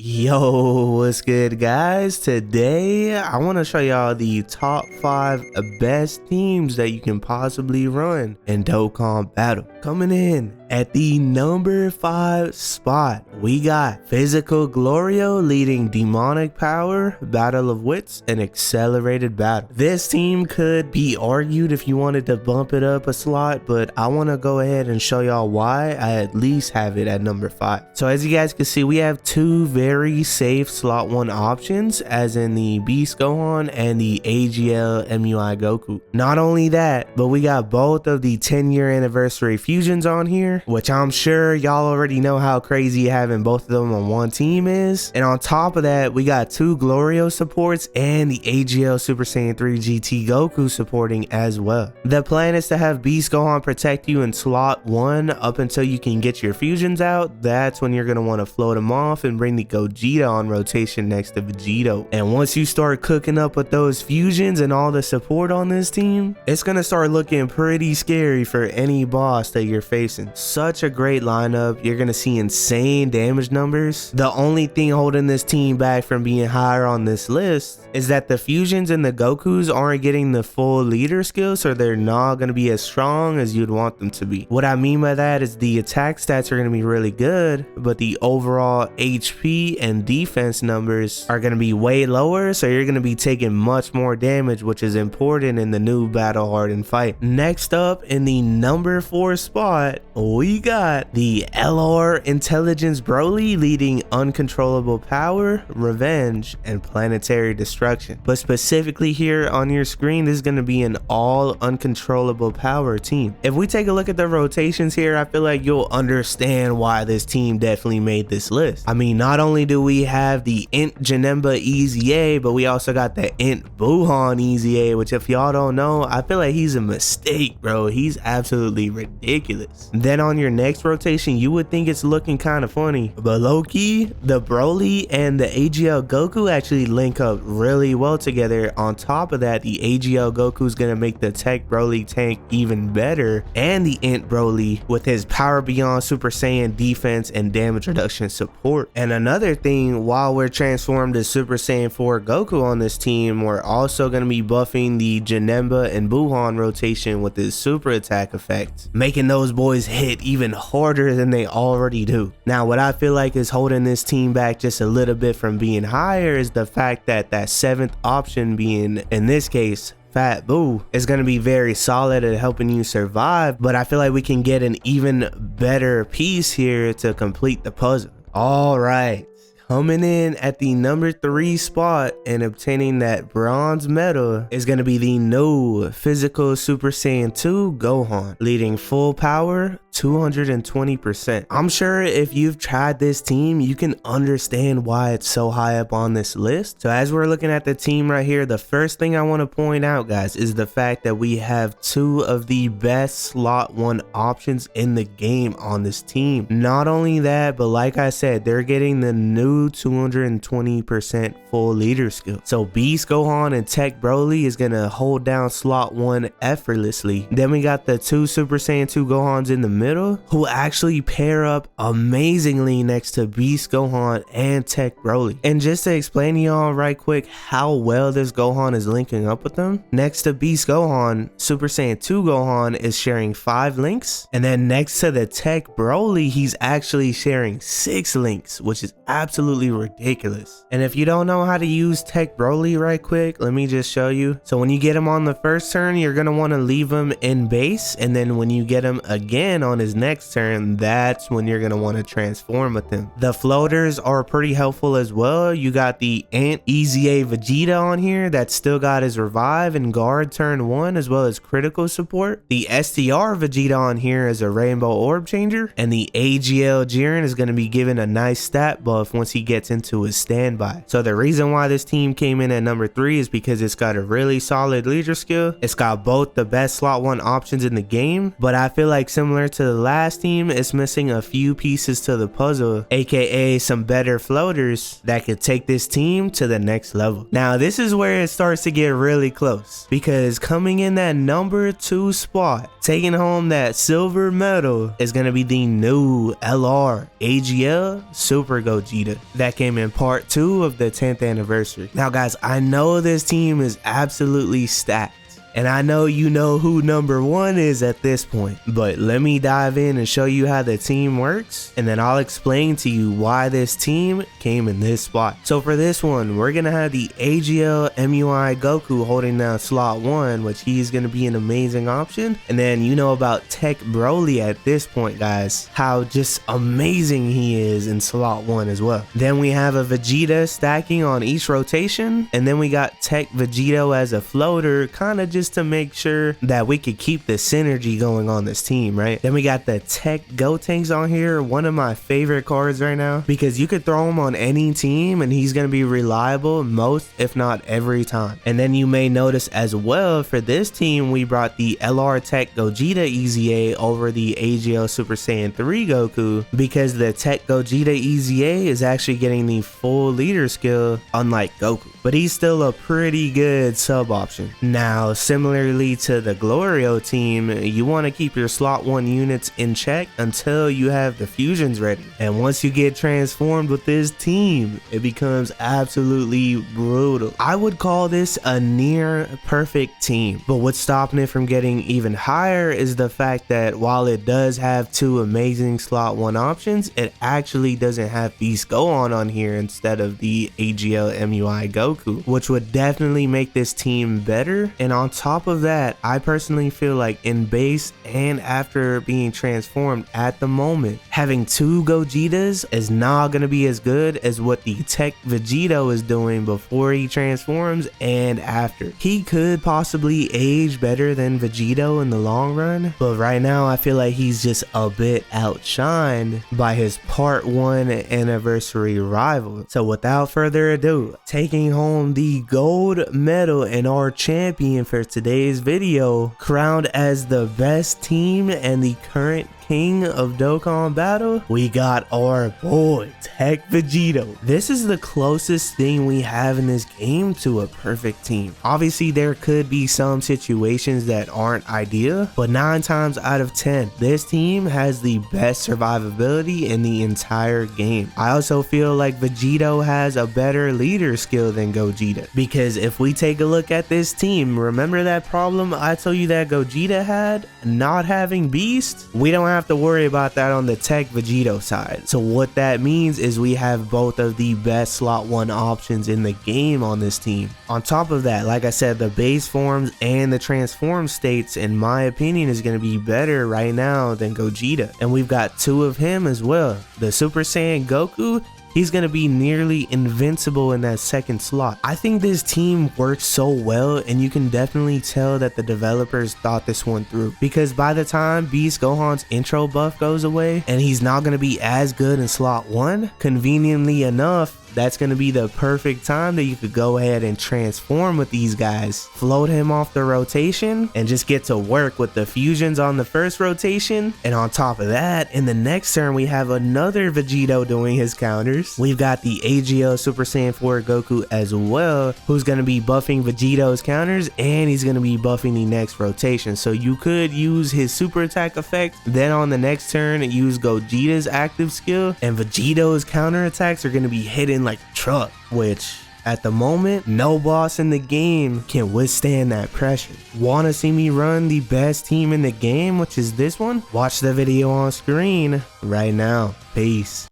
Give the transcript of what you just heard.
Yo, what's good guys? Today I want to show y'all the top 5 best teams that you can possibly run in Dokkan Battle. Coming in at the number 5 spot, we got Physical Glorio leading Demonic Power, Battle of Wits, and Accelerated Battle. This team could be argued if you wanted to bump it up a slot, but I want to go ahead and show y'all why I at least have it at number 5. So as you guys can see, we have two very safe slot 1 options, as in the Beast Gohan and the AGL MUI Goku. Not only that, but we got both of the 10-year anniversary fusions on here, which I'm sure y'all already know how crazy having both of them on one team is. And on top of that, we got two Glorio supports and the AGL Super Saiyan 3 GT Goku supporting as well. The plan is to have Beast Gohan protect you in slot 1 up until you can get your fusions out. That's when you're going to want to float them off and bring the Gogeta on rotation next to Vegito. And once you start cooking up with those fusions and all the support on this team, it's going to start looking pretty scary for any boss that you're facing. Such a great lineup. You're going to see insane damage numbers. The only thing holding this team back from being higher on this list is that the fusions and the Gokus aren't getting the full leader skill, so they're not going to be as strong as you'd want them to be. What I mean by that is the attack stats are going to be really good, but the overall HP and defense numbers are going to be way lower, so you're going to be taking much more damage, which is important in the new battle hardened fight. Next up, in the number 4 spot, we got the LR Intelligence Broly leading Uncontrollable Power, Revenge, and Planetary Destruction. But specifically here on your screen, this is going to be an all Uncontrollable Power team. If we take a look at the rotations here, I feel like you'll understand why this team definitely made this list. I mean, not only do we have the Int Janemba Easy A, but we also got the Int Buhan Easy A, which if y'all don't know, I feel like he's a mistake, bro. He's absolutely ridiculous. Then on your next rotation, you would think it's looking kind of funny, but low-key, the Broly and the AGL Goku actually link up really well together. On top of that, the AGL Goku is going to make the Tech Broly tank even better, and the Int Broly with his Power Beyond Super Saiyan defense and damage reduction support. And another thing, while we're transformed to Super Saiyan 4 Goku on this team, we're also going to be buffing the Janemba and Buhan rotation with his super attack effect, making those boys hit even harder than they already do. Now, what I feel like is holding this team back just a little bit from being higher is the fact that that 7th option, being in this case Fat Boo, is going to be very solid at helping you survive, but I feel like we can get an even better piece here to complete the puzzle. All right, coming in at the number 3 spot and obtaining that bronze medal is going to be the new Physical Super Saiyan 2 Gohan leading full power 220%. I'm sure if you've tried this team, you can understand why it's so high up on this list. So as we're looking at the team right here, the first thing I want to point out, guys, is the fact that we have 2 of the best slot 1 options in the game on this team. Not only that, but like I said, they're getting the new 220% full leader skill. So Beast Gohan and Tech Broly is going to hold down slot 1 effortlessly. Then we got the 2 Super Saiyan 2 Gohans in the middle, who actually pair up amazingly next to Beast Gohan and Tech Broly. And just to explain to y'all right quick how well this Gohan is linking up with them, next to Beast Gohan, Super Saiyan 2 Gohan is sharing 5 links, and then next to the Tech Broly, he's actually sharing 6 links, which is absolutely ridiculous. And if you don't know how to use Tech Broly right quick, let me just show you. So when you get him on the first turn, you're going to want to leave him in base, and then when you get him again on his next turn, that's when you're going to want to transform with him. The floaters are pretty helpful as well. You got the Ant Easy A Vegeta on here that still got his revive and guard turn 1, as well as critical support. The STR Vegeta on here is a rainbow orb changer, and the AGL Jiren is going to be given a nice stat buff once he gets into his standby. So the reason why this team came in at number 3 is because it's got a really solid leader skill. It's got both the best slot 1 options in the game, but I feel like similar to to the last team, it's missing a few pieces to the puzzle, aka some better floaters that could take this team to the next level. Now this is where it starts to get really close, because coming in that number 2 spot, taking home that silver medal, is going to be the new LR AGL Super Gogeta that came in part 2 of the 10th anniversary. Now guys, I know this team is absolutely stacked, and I know you know who number 1 is at this point, but let me dive in and show you how the team works, and then I'll explain to you why this team came in this spot. So for this one, we're gonna have the AGL MUI Goku holding down slot 1, which he's gonna be an amazing option. And then you know about Tech Broly at this point, guys, how just amazing he is in slot 1 as well. Then we have a Vegeta stacking on each rotation, and then we got Tech Vegito as a floater, kind of just to make sure that we could keep the synergy going on this team, right? Then we got the Tech Gotenks on here, one of my favorite cards right now, because you could throw him on any team and he's going to be reliable most, if not every time. And then you may notice as well, for this team, we brought the LR Tech Gogeta EZA over the AGL Super Saiyan 3 Goku, because the Tech Gogeta EZA is actually getting the full leader skill, unlike Goku, but he's still a pretty good sub option. Now, similarly to the Glorio team, you want to keep your slot 1 units in check until you have the fusions ready. And once you get transformed with this team, it becomes absolutely brutal. I would call this a near perfect team, but what's stopping it from getting even higher is the fact that while it does have 2 amazing slot 1 options, it actually doesn't have Beast Gohan on here instead of the AGL MUI Goku, which would definitely make this team better. And on top of that, I personally feel like in base and after being transformed at the moment, having 2 Gogetas is not going to be as good as what the Tech Vegito is doing before he transforms and after. He could possibly age better than Vegito in the long run, but right now I feel like he's just a bit outshined by his part 1 anniversary rival. So without further ado, taking home the gold medal and our champion for today's video, crowned as the best team and the current king of Dokkan Battle, we got our boy Tech Vegito. This is the closest thing we have in this game to a perfect team. Obviously there could be some situations that aren't ideal, but 9 times out of 10 this team has the best survivability in the entire game. I also feel like Vegito has a better leader skill than Gogeta, because if we take a look at this team, remember that problem I told you that Gogeta had, not having Beast? We don't have to worry about that on the Tech Vegito side. So what that means is we have both of the best slot 1 options in the game on this team. On top of that, like I said, the base forms and the transform states, in my opinion, is going to be better right now than Gogeta. And we've got 2 of him as well. The Super Saiyan Goku, he's going to be nearly invincible in that second slot. I think this team works so well, and you can definitely tell that the developers thought this one through, because by the time Beast Gohan's intro buff goes away and he's not going to be as good in slot 1, conveniently enough, that's going to be the perfect time that you could go ahead and transform with these guys, float him off the rotation, and just get to work with the fusions on the first rotation. And on top of that, in the next turn, we have another Vegito doing his counters. We've got the AGL Super Saiyan 4 Goku as well, who's going to be buffing Vegito's counters, and he's going to be buffing the next rotation. So you could use his super attack effect, then on the next turn use Gogeta's active skill, and Vegito's counter attacks are going to be hitting like a truck, which at the moment no boss in the game can withstand that pressure. Want to see me run the best team in the game, which is this one? Watch the video on screen right now. Peace.